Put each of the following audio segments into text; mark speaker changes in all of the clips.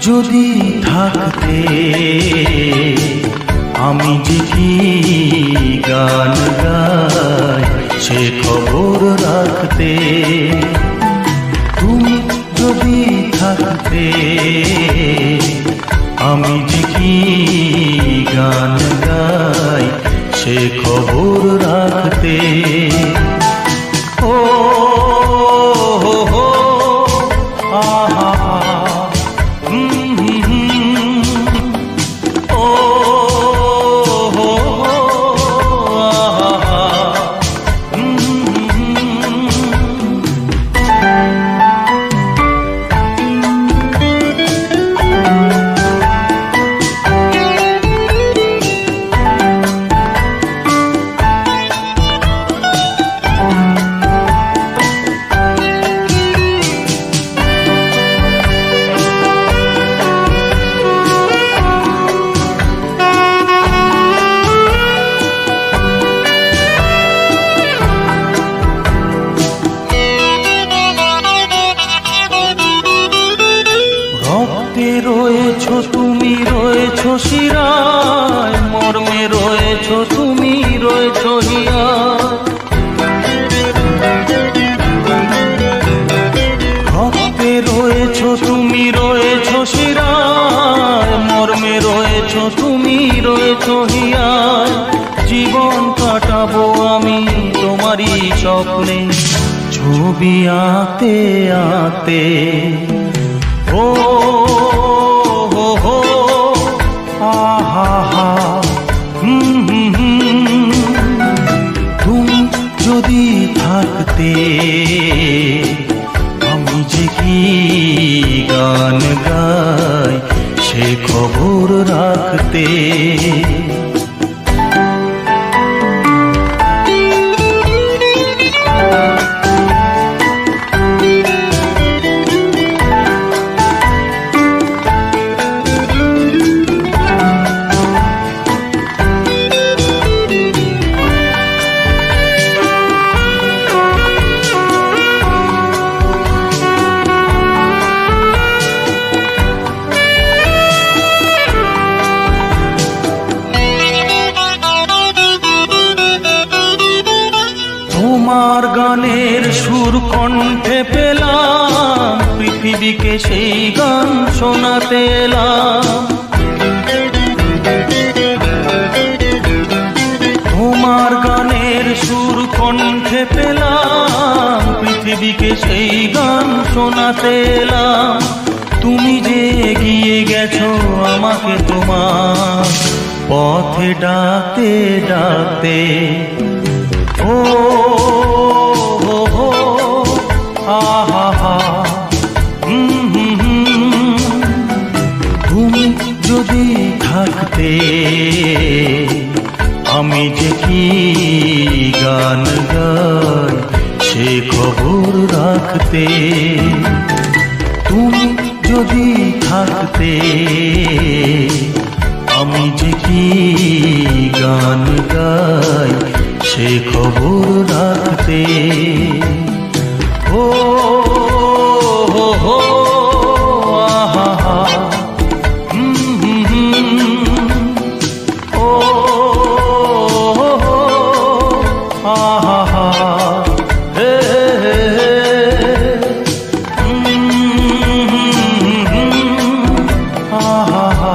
Speaker 1: যদি থাকতে আমি যে কি গান গাই সে খবর রাখতে, তুমি যদি থাকতে আমি যে কি গান গাই সে খবর রাখতে। ও হো হো আহা ও হো আহা রয়েছো তুমি, রয়েছো শিরায়, মর্মে রয়েছো তুমি, রয়েছো হিয়া। ভক্তে রয়েছো তুমি, রয়েছো শিরায়, মর্মে রয়েছো তুমি, রয়েছো হিয়া। জীবন কাটাবো আমি তোমারই স্বপ্নে, ছবি আঁতে আঁতে। ও হো হো আহা তুমি যদি থাকতে আমি যে কি গান গাই সে খবর রাখতে। তোমার গানের সুর কণ্ঠে পেলাম, পৃথিবীকে সেই গান শোনাতে এলাম। তোমার গানের সুর কণ্ঠে পেলাম, পৃথিবীকে সেই গান শোনাতে এলাম। তুমি যে এগিয়ে গেছো আমাকে তোমার পথে ডাকতে ডাকতে। ও হো হো আহা তুমি যদি থাকতে আমি যে কি গান গাই সে খবর রাখতে। তুমি যদি থাকতে আমি যে কি গান গাই সে খবর রাখতে। ও হো হো আহা ও হো আহা হে আহা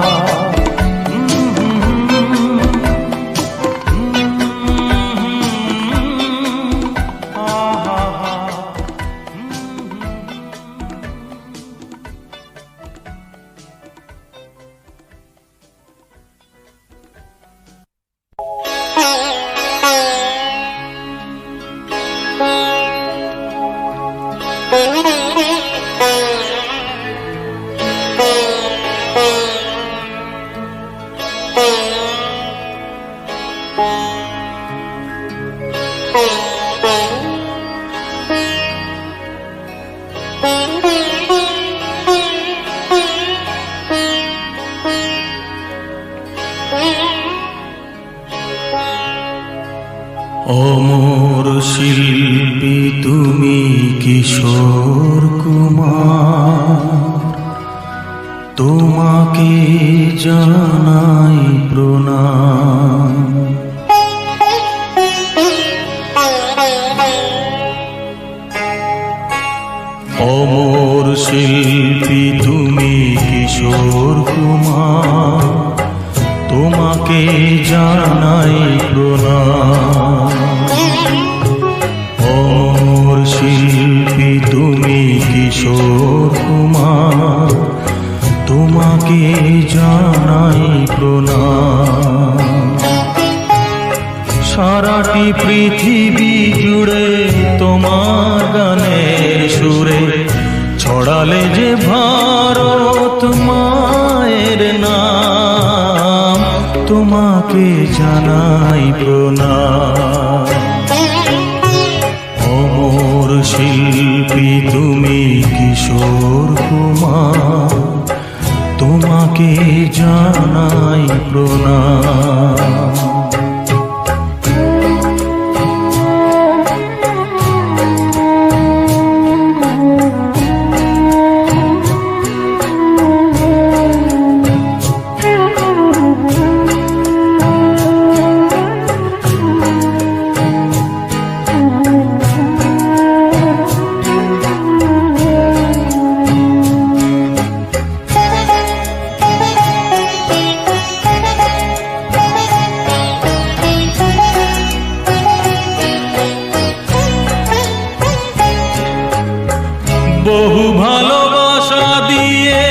Speaker 1: তোমাকে জানাই প্রণাম। অমর শিল্পী তুমি কিশোর কুমার, তোমাকে জানাই প্রণাম। অমর শিল্পী তুমি কিশোর কুমার, তোমাকে জানাই প্রণাম। সারাটি পৃথিবী জুড়ে তোমার গানের সুরে ছড়ালে যে ভারত মায়ের নাম, তোমাকে জানাই প্রণাম। অমর শিল্পী তুমি কিশোর কুমার, তোমাকে জানাই প্রণাম। বহু ভালোবাসা দিয়ে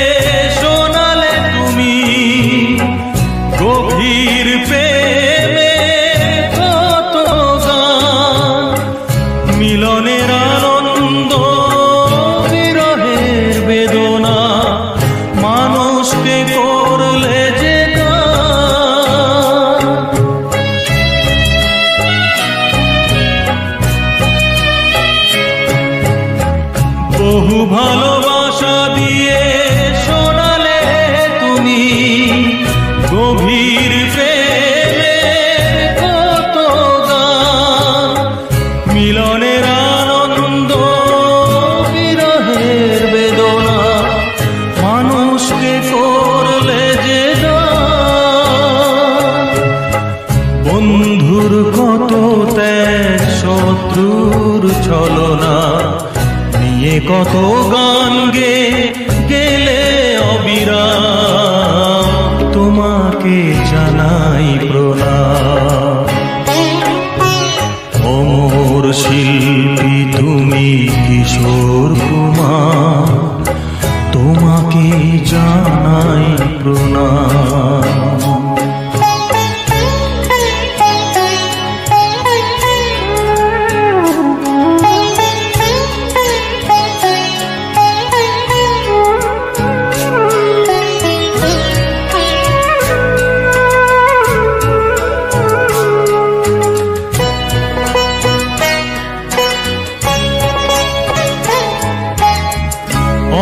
Speaker 1: শোনালে তুমি গভীর প্রেমে কত গান, মিলনের আনন্দ বিরহের বেদনা মানুষকে করলে যে গান। বহু ভালোবাসা দিয়ে শোনালে তুমি গভীর প্রেমে কত গান, মিলনের আনন্দ বিরহের বেদনা মানুষকে করলে যে গান। বন্ধুর কত ত্যাগ, শত্রুর ছলনা নিয়ে কত গান গেলে অবিরাম, তোমাকে জানাই প্রণাম। অমর শিল্পী তুমি কিশোর কুমার, তোমাকে জানাই প্রণাম।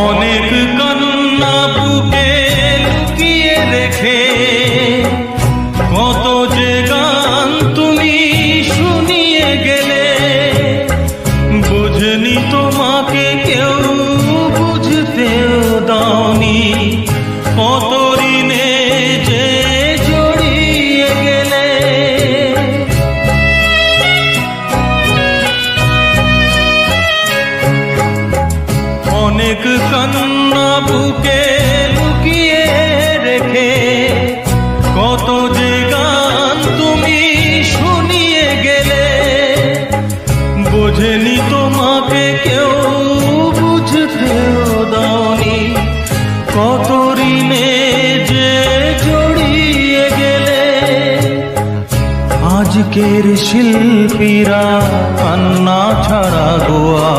Speaker 1: অনেক কান্না বুকে লুকিয়ে রেখে কত যে গান তুমি শুনিয়ে গেলে, বুঝনি তোমাকে কেউ বুঝতেও দাওনি, কত ঋণে যে জড়িয়ে গেলে। অনেক কান্না বুকে লুকিয়ে রেখে কত যে গান তুমি শুনিয়ে গেলে, বোঝেনি তোমাকে কেউ বুঝতেও দাওনি, কত ঋণে যে জড়িয়ে গেলে। আজকের শিল্পীরা কান্না ছাড়া গোয়া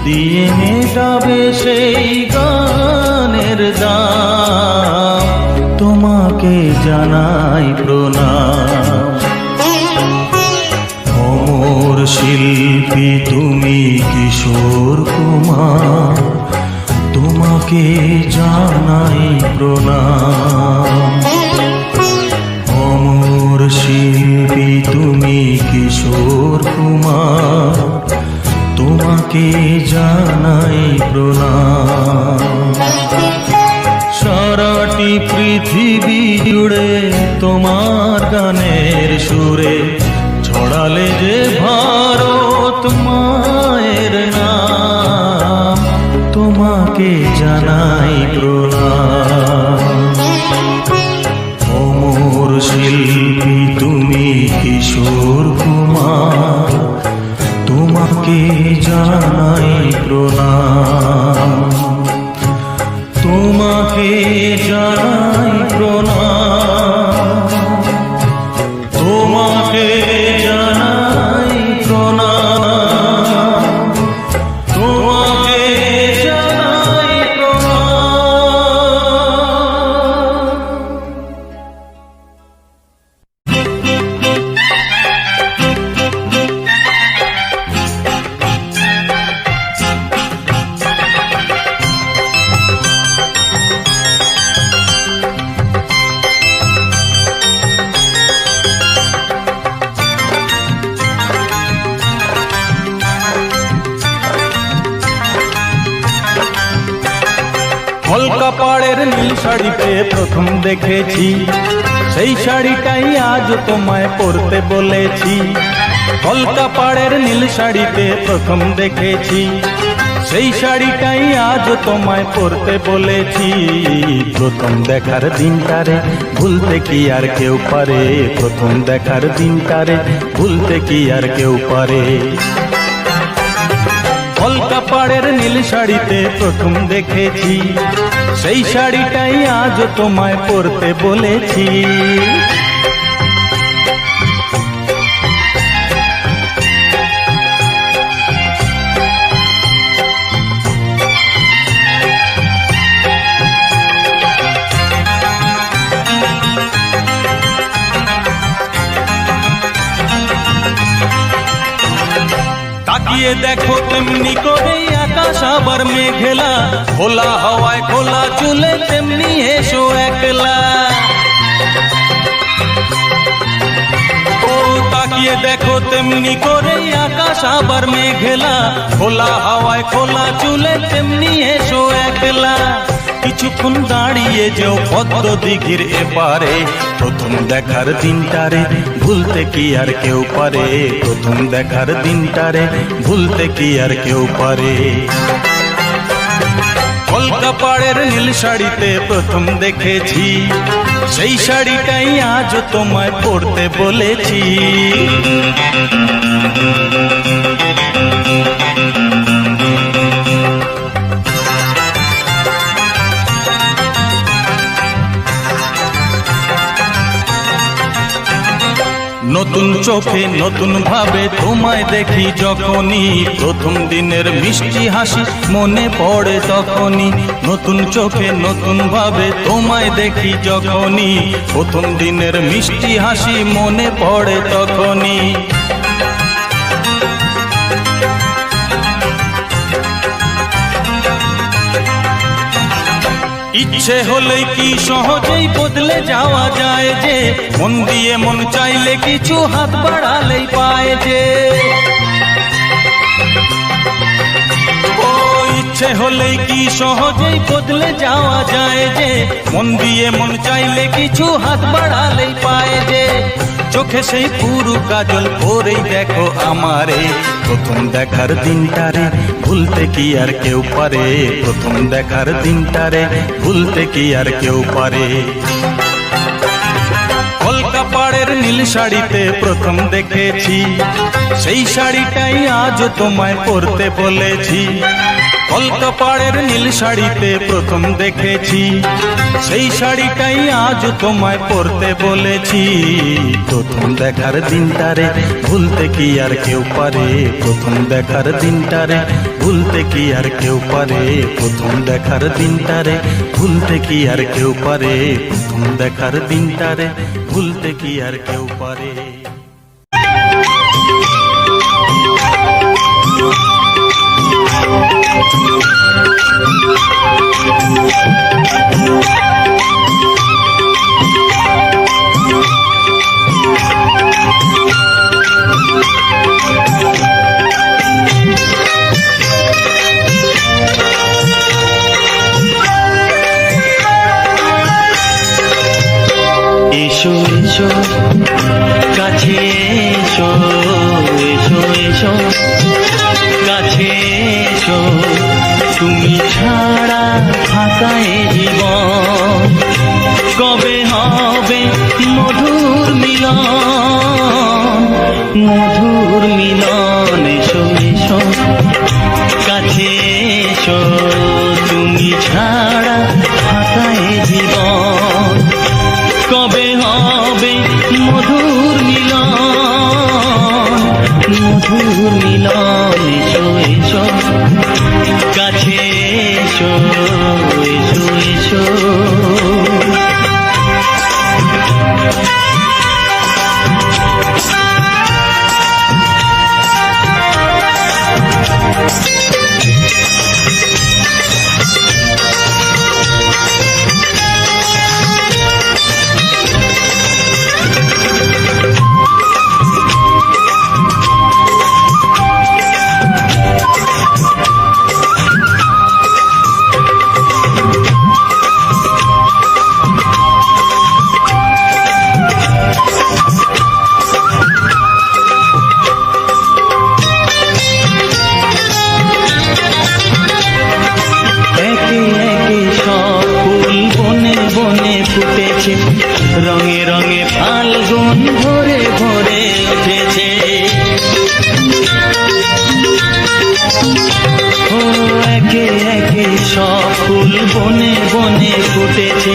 Speaker 1: দিয়ে মেটাবে সেই গানের দাম, তোমাকে জানাই প্রণাম। অমর শিল্পী তুমি কিশোর কুমার, তোমাকে জানাই প্রণাম। অমর শিল্পী তুমি কিশোর কুমার, তোমাকে জানাই প্রণাম। পৃথিবী জুড়ে তোমার গানের সুরে ছড়ালে যে ভারত মায়ের নাম, তোমাকে জানাই প্রণাম। অমর শিল্পী তুমি কিশোর কুমার, তোমাকে জানাই প্রণাম, তোমাকে জানাই প্রণাম, তোমাকে জানাই প্রণাম, তোমাকে জানাই কলকাপাড়ের নীল শাড়িতে প্রথম দেখেছি, সেই শাড়িটাই আজ তোমায় পরতে বলেছি। কলকাপাড়ের নীল শাড়িতে প্রথম দেখেছি, সেই শাড়িটাই আজ তোমায় পরতে বলেছি। প্রথম দেখার দিনটারে ভুলতে কি আর কেউ পারে, প্রথম দেখার দিনটারে ভুলতে কি আর কেউ পারে। কলকাপাড়ের নীল শাড়িতে প্রথম দেখেছি, সেই শাড়িটাই আজ তোমায় পরতে বলেছি। তাকিয়ে দেখো তেমনি করে আকাশ আবার মেঘলা, খোলা হাওয়ায় খোলা চুলে তেমনি এসো একলা। ও তাকিয়ে দেখো তেমনি করে আকাশ আবার মেঘলা, খোলা হাওয়ায় খোলা চুলে তেমনি এসো একলা। কিছুক্ষণ দাঁড়িয়ে যেও পদ্ম দিঘির এপারে, প্রথম দেখার দিনটারে ভুলতে কি আর কেউ পারে, প্রথম দেখার দিনটারে ভুলতে কি আর কেউ পারে। কলকাপাড়ের নীল শাড়িতে প্রথম দেখেছি, সেই শাড়িটাই আজ তোমায় পরতে বলেছি। নতুন চোখে নতুন ভাবে তোমায় দেখি যখনই, প্রথম দিনের মিষ্টি হাসি মনে পড়ে তখনই। নতুন চোখে নতুন ভাবে তোমায় দেখি যখনই, প্রথম দিনের মিষ্টি হাসি মনে পড়ে তখনই। ইচ্ছে হলেই কি সহজেই বদলে যাওয়া যায় যে, মন দিয়ে মন চাইলে কিছু হাত বাড়ালেই পায় যে। ও ইচ্ছে হলেই কি সহজেই বদলে যাওয়া যায় যে, মন দিয়ে মন চাইলে কিছু হাত বাড়ালেই পায় যে। চোখে সেই পুরু কাজল পরেই দেখো আমারে, প্রথম দেখার দিনটারে ভুলতে কি আর কেউ পারে, প্রথম দেখার দিনটারে ভুলতে কি আর কেউ পারে। কলকাপাড়ের নীল শাড়িতে প্রথম দেখেছি, সেই শাড়িটাই আজ তোমায় পরতে বলেছি। কলকাপাড়ের নীল শাড়িতে প্রথম দেখেছি, সেই শাড়িটাই আজ তোমায় পরতে বলেছি। প্রথম দেখার দিনটারে ভুলতে কি আর কেউ পারে, প্রথম দেখার দিনটারে ভুলতে কি আর কেউ পারে, প্রথম দেখার দিনটারে ভুলতে কি আর কেউ পারে, প্রথম দেখার দিনটারে ভুলতে কি আর কেউ পারে।
Speaker 2: এসো কাছে এসো এসো এসো কাছে এসো তুমি ছাড়া ফাঁকা এ জীবন কবে হবে মধুর মিলন মধুর মিলন এসো এসো কাছে এসো তুমি ছাড়া ফাঁকা এ জীবন কবে হবে মধুর মিলন মধুর মিলন এসো এসো কাছে এসো এসো এসো রঙে রঙে ফাল্গুন ভরে ভরে উঠেছে ও একে একে সব ফুল বনে বনে ফুটেছে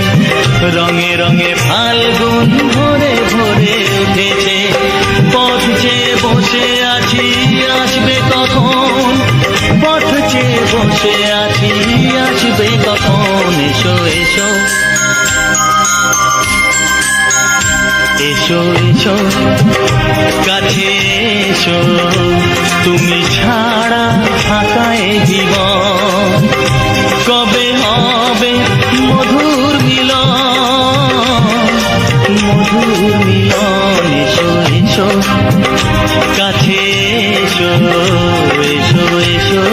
Speaker 2: রঙে রঙে ফাল্গুন ভরে ভরে উঠেছে পথ চেয়ে বসে আছি আসবে কখন পথ চেয়ে বসে আছি আসবে কখন এসো এসো এসো এসো কাছে এসো তুমি ছাড়া ফাঁকা এ জীবন কবে হবে মধুর মিলন মধুর মিলন এসো এসো কাছে এসো এসো এসো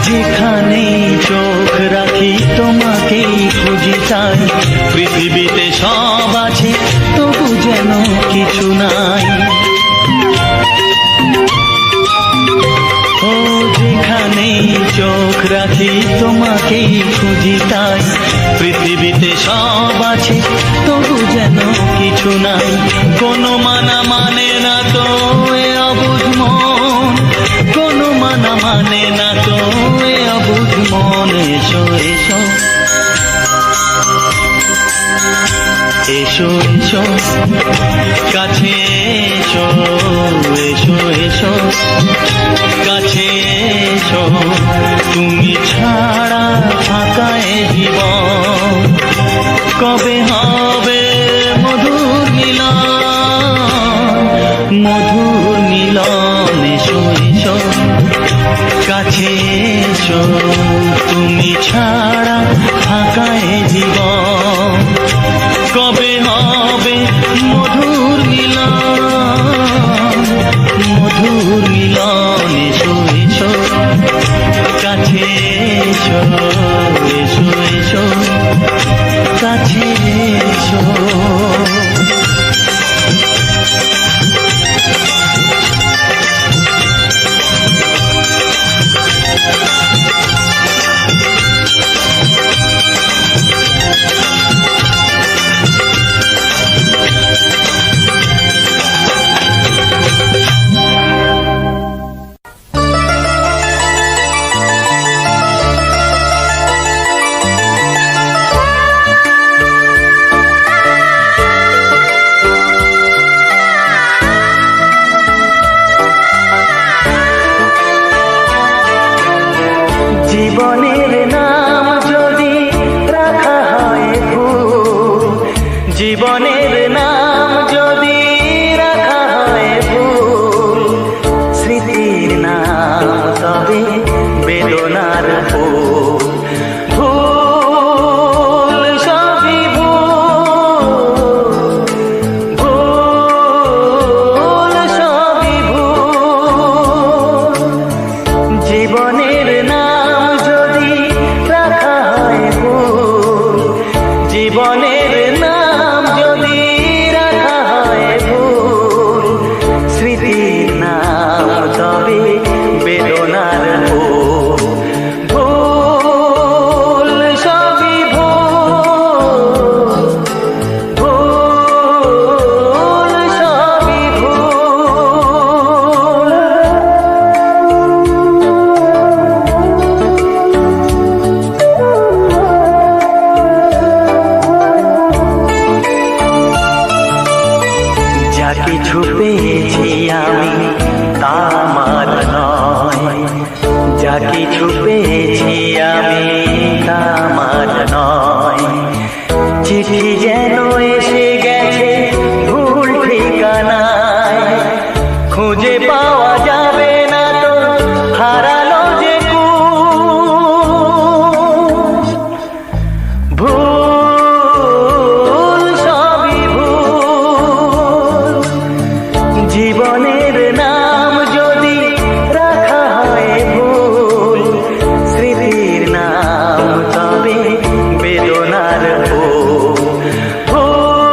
Speaker 2: যেখানে চোখ রাখি তোমাকেই খুঁজি তাই পৃথিবীতে সব আছে তবু যেন কিছু নাই ও যেখানে চোখ রাখি তোমাকেই খুঁজি তাই পৃথিবীতে সব আছে তবু যেন কিছু নাই কোনো মানা মানে না তো এ অবুঝ মন কোনো মানা মানে না তো এ অবুঝ মন এসো এসো এসো এসো কাছে এসো এসো এসো কাছে এসো তুমি ছাড়া ফাঁকা এ জীবন কবে হবে মধুর মিলন মধুর মিলন এসো এসো কাছে এসো তুমি ছাড়া ফাঁকা এ জীবন কবে হবে মধুর মিলন মধুর মিলন এসো এসো কাছে এসো এসো এসো কাছে এসো জীবনের নাম যদি রাখা হয় ভুল, স্মৃতির নাম তবে বেদনার ফুল। ভুল সবই ভুল, ভুল সবই ভুল। জীবনের নাম যদি রাখা হয় ভুল, জীবনের নাম যদি রাখা হয় ভুল, স্মৃতির নাম তবে বেদনার ফুল। ভুল সবই ভুল, ভুল সবই ভুল। যা কিছু পেয়েছি আমি তা আমার নয়, যা কিছু পেয়েছি আমি তা আমার নয়। চিঠি যেন এসে গেছে ভুল ঠিকানায়, খুঁজে পাওয়া যাবে না তো হারালো যে কুশ। ভুল সবই ভুল, জীবনের নাম যদি রাখা হয় ভুল, স্মৃতির নাম তবে বেদনার ফুল। ভুল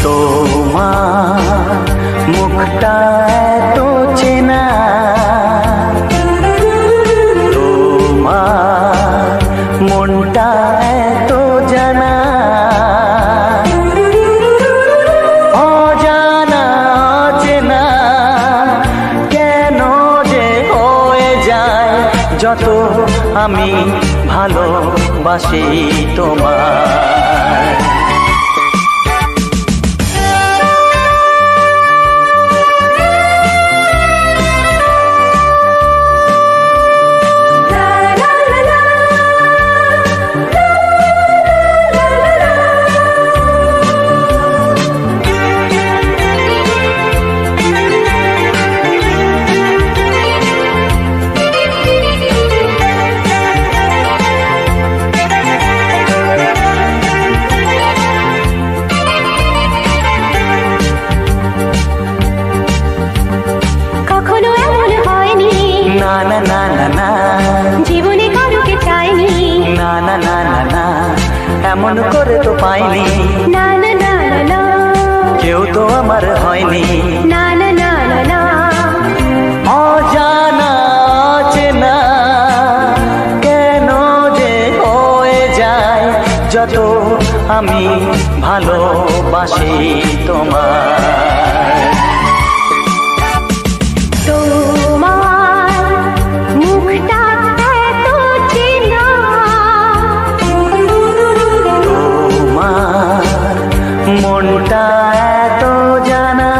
Speaker 2: তোমার মুখটা এত চেনা, তোমার মনটা এত জানা, অজানা চেনা কেন যে হয়ে যায় যত আমি ভালোবাসি তোমায়। না না না না না,
Speaker 3: জীবনে কারোকে চাইনি,
Speaker 2: না না না না না, এমন করে তো পাইনি,
Speaker 3: না না না না না,
Speaker 2: কেউ তো আমার হয়নি,
Speaker 3: না না না না না,
Speaker 2: অজানা চেনা কেন যে হয়ে যায় যত আমি ভালোবাসি তোমায়।
Speaker 3: তোমার মুখটা এত চেনা,
Speaker 2: তোমার মনটা এত জানা,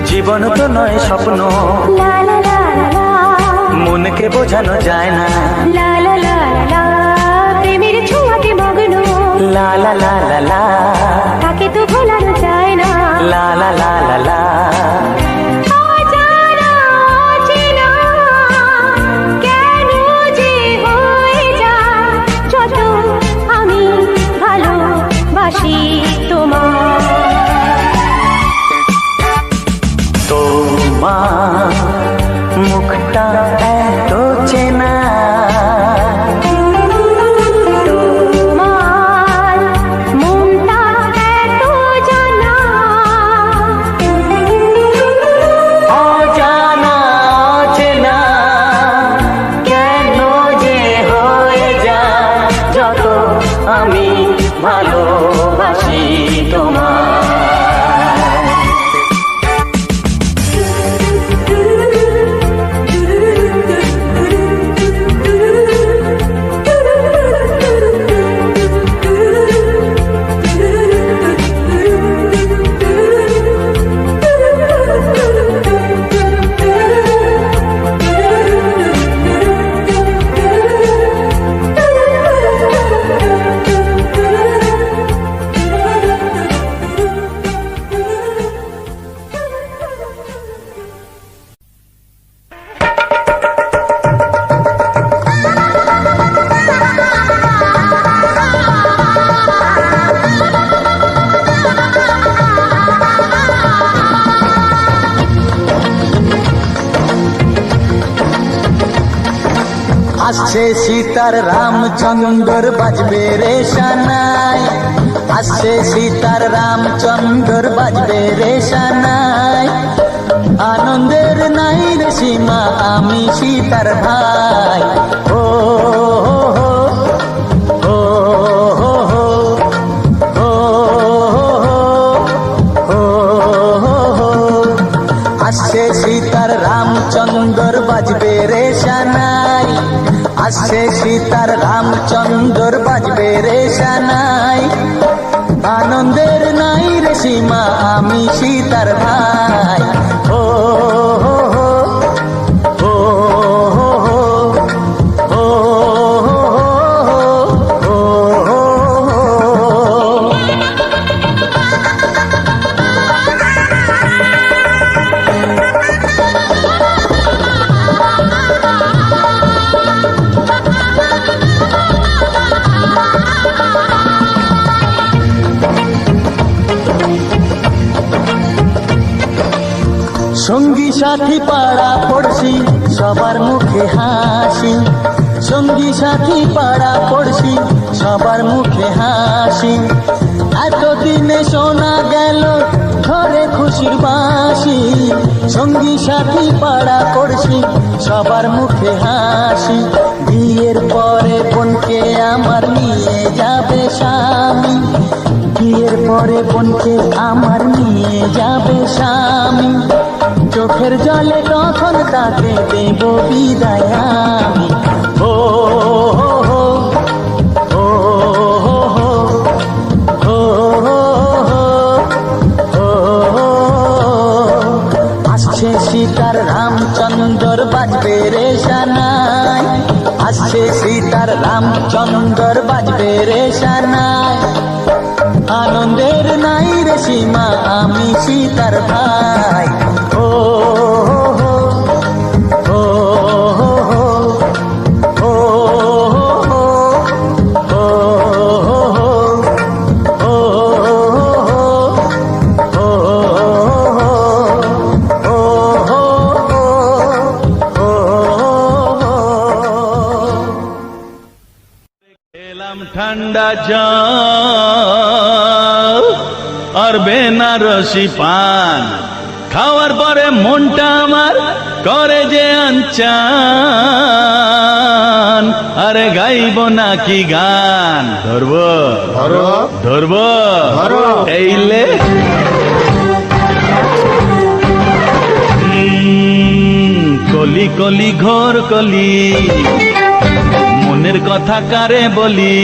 Speaker 2: জীবন তো নয় স্বপ্ন,
Speaker 3: লা লা লা লা,
Speaker 2: মনকে বোঝানো যায় না,
Speaker 3: লা লা লা লা, প্রেমের ছোঁয়াকে মগ্ন,
Speaker 2: লা লা লা লা লা,
Speaker 3: তাকে তো ভোলানো যায় না,
Speaker 2: লা লা লা লা লা,
Speaker 3: অজানা চেনা কেন যে হয়ে যায় যত আমি ভালোবাসি তোমায়।
Speaker 2: তোমার মুখটা এত চেনা,
Speaker 3: তোমার মনটা এত জানা,
Speaker 2: অজানা চেনা কেন যে হয়ে যায় যত আমি ভালোবাসি তোমায়। আসছে সীতার রামচন্দ্র বাজবে রে সানাই, আসছে সীতার রামচন্দ্র বাজবে রে সানাই, আনন্দের নাই রে সীমা আমি সীতার ভাই। ও ও ও ও আসছে সীতার রামচন্দ্র বাজবে রে সানাই, আসছে সীতার রামচন্দ্র বাজবে রে সানাই, আনন্দের নাই রে সীমা, আমি সীতার ভাই। ও হো হো, ও হো হো, ও হো হো, ও হো হো। সঙ্গী সাথী পাড়া পড়শি সবার মুখে হাসি, সঙ্গী সাথী পাড়া পড়শি সবার মুখে হাসি। এতদিনে শোনা গেল ঘরে খুশির বাঁশি, সঙ্গী সাথী পাড়া পড়শি সবার মুখে হাসি। বিয়ের পরে বোনকে আমার নিয়ে যাবে স্বামী, বিয়ের পরে বোনকে আমার নিয়ে যাবে স্বামী। চোখের জলে তখন তাকে দেব বিদায় আমি। ও হো হো, ও হো হো, ও হো হো, ও হো। আসছে সীতার রামচন্দ্র বাজবে রে সানাই, আসছে সীতার রামচন্দ্র বাজবে রে সানাই। আনন্দের নাই রে সীমা, আমি সীতার ভাই। ও হো হো, ও হো হো, ও হো হো, ও হো হো, ও হো হো, ও হো হো।
Speaker 4: এলাম ঠান্ডা জল আর বেনারসি পান, খাওয়ার পরে মনটা আমার করে যে আনচান। আরে গাইব নাকি গান, ধরবো ধরবো এইলে কলি কলি ঘোর কলি, মনের কথা কারে বলি।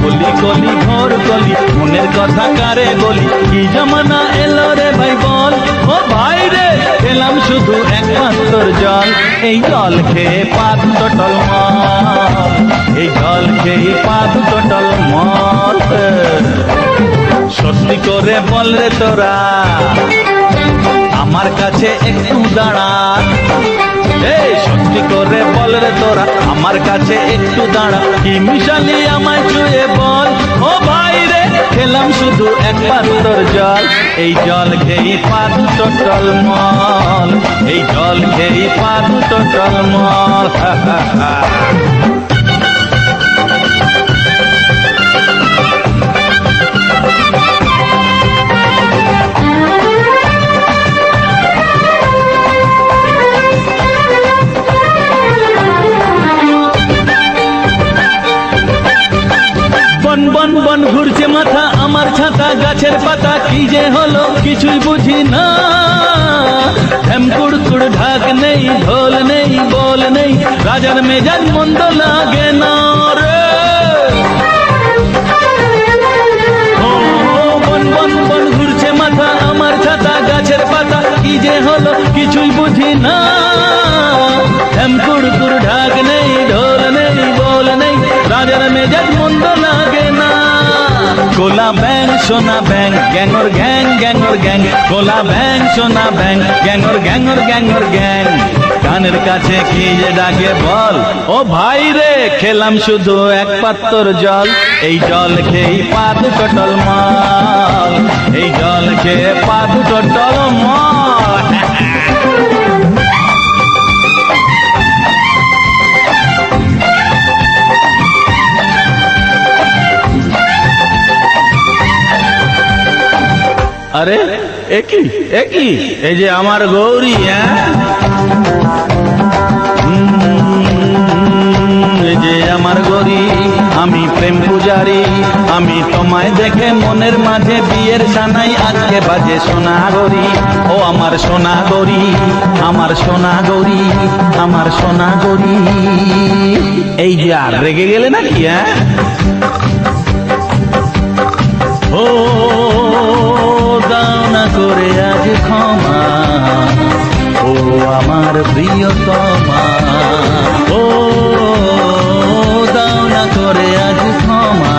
Speaker 4: কলি কলি ঘোর কলি, মনের কথা কারে বলি। কি জমানা এলো রে ভাই বল, ও ভাই রে খেলাম শুধু একমাত্র জল। এই জল খেয়ে পা দুটো টলমল, এই জল খেয়ে পা দুটো টলমল। সত্যি করে বল রে তোরা, আমার কাছে একটু দাঁড়া। এই সত্যি করে বল রে তোরা, আমার কাছে একটু দাঁড়া। কি মিশালি আমায় ছুঁয়ে বল, ও ভাই রে খেলাম শুধু একমাত্র জল। এই জল খেয়ে পা দুটো টলমল, এই জল খেয়ে পা দুটো টলমল। বন বন বন ঘুরছে মাথা আমার ছাতা, গাছের পাতা কি যে হলো কিছুই বুঝি না। কুড়কুড় ঢাক নেই, ঢোল নেই, বল নেই, রাজার মেজাজ মন্দ লাগে না রে। ও বন বন বন ঘুরছে মাথা আমার ছাতা, গাছের পাতা কি যে হলো কিছুই বুঝি না। কুড়কুড় ঢাক নেই, ঢোল নেই, বল নেই, রাজার মেজাজ মন্দ লাগে না। গোলা ব্যাং সোনা ব্যাং, গ্যাংর গ্যাং গ্যাংর গ্যাং, গোলা ব্যাং সোনা ব্যাং, গ্যাংর গ্যাংর গ্যাংর গ্যাং। কানের কাছে কি যে ডাকে বল, ও ভাই রে খেলাম শুধু এক পাত্র জল। এই জল খেয়ে পা দুটো টলমল, এই জল খেয়ে পা দুটো টলমল। আরে একই একই, এই যে আমার গৌরী, এই যে আমার গৌরী,
Speaker 2: আমি প্রেম পূজারি, আমি তোমায় দেখে মনের মাঝে বিয়ের সানাই আজকে বাজে সোনাগরি। ও আমার সোনাগরি, আমার সোনাগরি, আমার সোনাগরি। এই যে আর রেগে গেলে নাকি? হ্যাঁ, ও দাও না করে আজ ক্ষমা, ও আমার প্রিয়তমা। ও দাও না করে আজ ক্ষমা,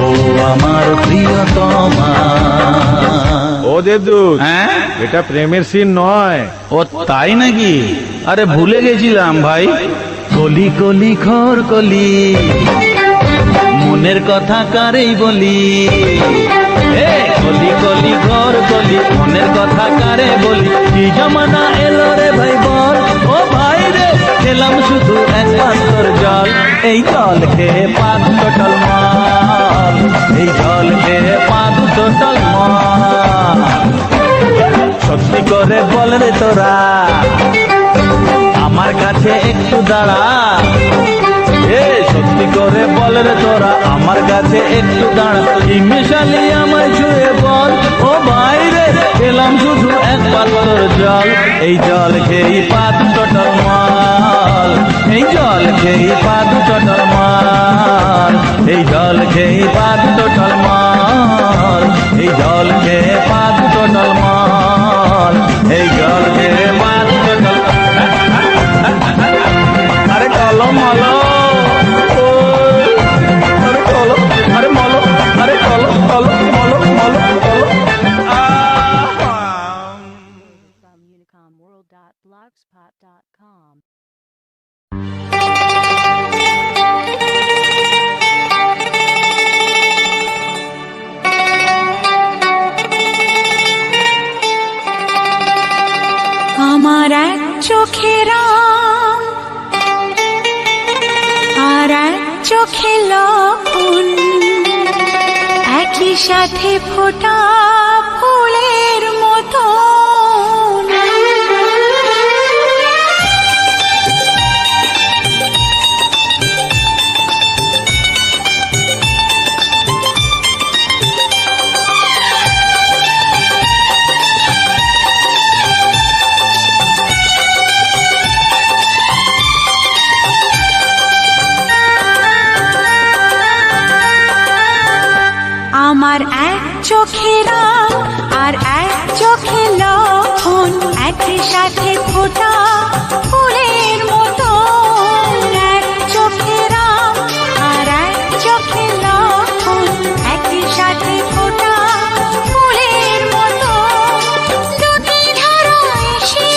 Speaker 2: ও আমার প্রিয়তমা।
Speaker 4: ও দেবদূত,
Speaker 2: হ্যাঁ,
Speaker 4: এটা প্রেমের সিন নয়।
Speaker 2: ও তাই নাকি? আরে ভুলে গেছিলাম ভাই। কলি কলি ঘর কলি, মনের কথা কারেই বলি। এ কলি কলি ঘর কলি, মনের কথা কারে বলি। কি জমানা এলো রে ভাই বল, ও ভাই রে খেলাম শুধু এক পাত্র জল। এই জল খেয়ে পা দুটো টলমল, এই জল খেয়ে পা দুটো টলমল। সত্যি করে বল রে তোরা, আমার কাছে একটু দাঁড়া। এ সত্যি করে বল রে তোরা, আমার কাছে একটু দাঁড়া। কি মিশালি আমায় ছুঁয়ে বল, ও ভাই রে খেলাম শুধু এক পাত্র জল। এই জল খেয়ে পা দুটো টলমল, এই জল খেয়ে পা দুটো টলমল, এই জল খেয়ে পা দুটো টলমল, এই জল খেয়ে পা দুটো টলমল, এই জল খেয়ে পা দুটো টলমল। আরে টলম মলো, আরে টলম, আরে মলো, আরে টলম টলম মলো মলো টলম।
Speaker 3: From unicomworld.blogspot.com. আমার এক চোখে রাম, আর এক চোখে লক্ষণ, একই সাথে ফোটা ফুলের মতো। আমার এক চোখে রাম, আর এক চোখে লক্ষণ, একই সাথে ফোটা ফুলের মতো। এক চোখে রাম, আর এক চোখে লক্ষণ, একই সাথে ফোটা ফুলের মতো। দুটি ধারা এসে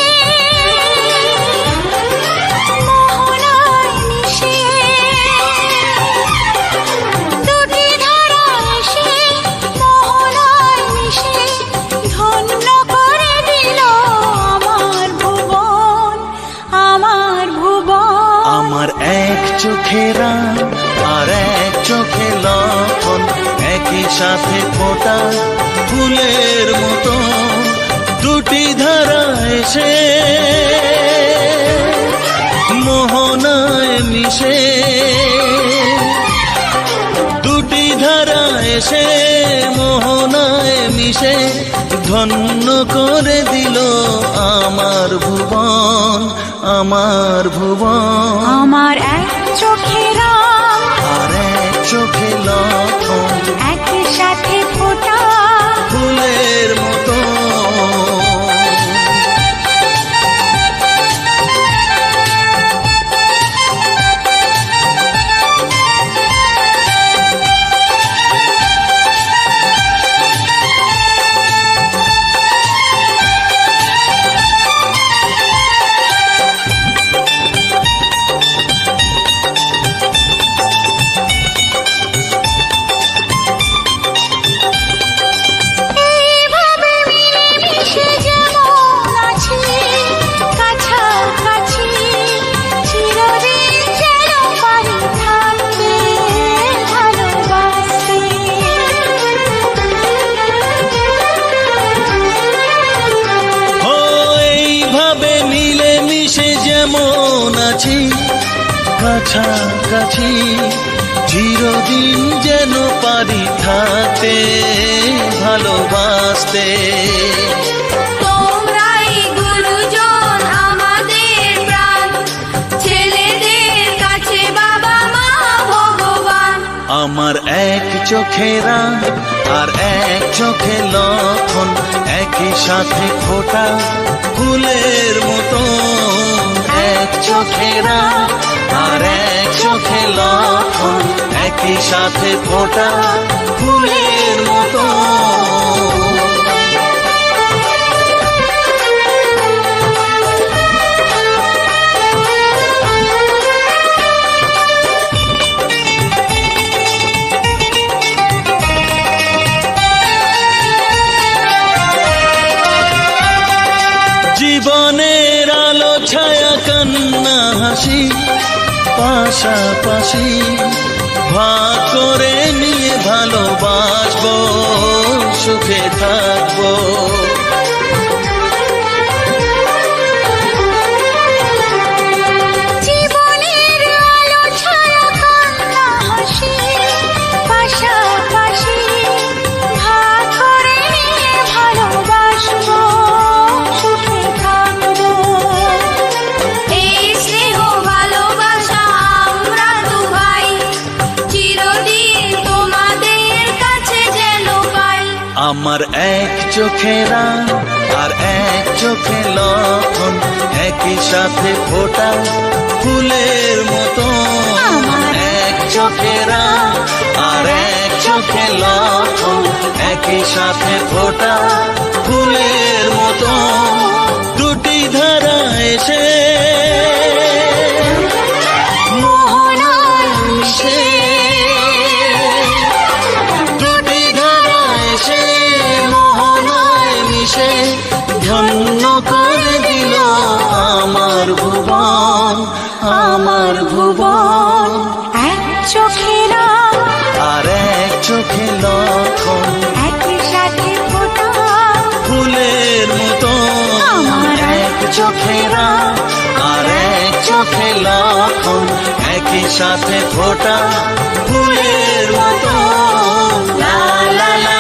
Speaker 3: মোহনায় মিশে, দুটি ধারা এসে মোহনায় মিশে, ধন্য করে দিল আমার ভুবন, আমার ভুবন।
Speaker 2: আমার এক চোখে রাম, আর এক চোখে লক্ষণ, একই সাথে ফোটা ফুলের মতো। দুটি ধারা এসে মোহনায় মিশে, দুটি ধারা এসে মোহনায় মিশে, ধন্য করে দিল আমার ভুবন, আমার ভুবন।
Speaker 3: আমার এক চোখে রাম,
Speaker 2: আর এক চোখে লক্ষণ,
Speaker 3: একই সাথে ফোটা
Speaker 2: ফুলের মতো। কাছাকাছি চিরদিন যেন পারি থাকতে ভালোবাসতে।
Speaker 3: তোমরাই গুরুজন আমাদের প্রাণ, ছেলেদের কাছে বাবা মা ভগবান।
Speaker 2: আমার এক চোখে রাগ আর এক চোখে লক্ষণ, একই সাথে ফোটা ফুলের মতো। এক চোখে রাগ আর এক চোখে লক্ষণ, একই সাথে ফোটা ফুলের মতো। জীবনের আলো ছায়া কান্না হাসি পাশাপাশি ভাগ করে নিয়ে ভালোবাসবো, সুখে থাকবো।
Speaker 3: জীবনের আলো ছায়া কান্না হাসি পাশাপাশি ভাগ করে নিয়ে ভালোবাসবো, সুখে থাকবো। এই স্নেহ ভালোবাসা আমরা দু ভাই, চিরদিন তোমাদের কাছে যেন পাই।
Speaker 2: আমার এক চোখে রাগ আর এক চোখে লক্ষণ, একই সাথে ফোটা ফুলের মতো। এক চোখে রাগ আর এক চোখে লক্ষণ, একই সাথে ফোটা ফুলের মতো। দুটি ধারা এসে মোহনায় মিশে, দুটি ধারা এসে মোহনায় মিশে ধন্য করে দিল আমার ভুবন, আমার ভুবন।
Speaker 3: এক চোখে রাগ
Speaker 2: আর এক চোখে লক্ষণ,
Speaker 3: একই সাথে ফোটা
Speaker 2: ফুলের মতো। এক চোখে রাগ আর এক চোখে লক্ষণ, একই সাথে ফোটা ফুলের মতো। লা লা লা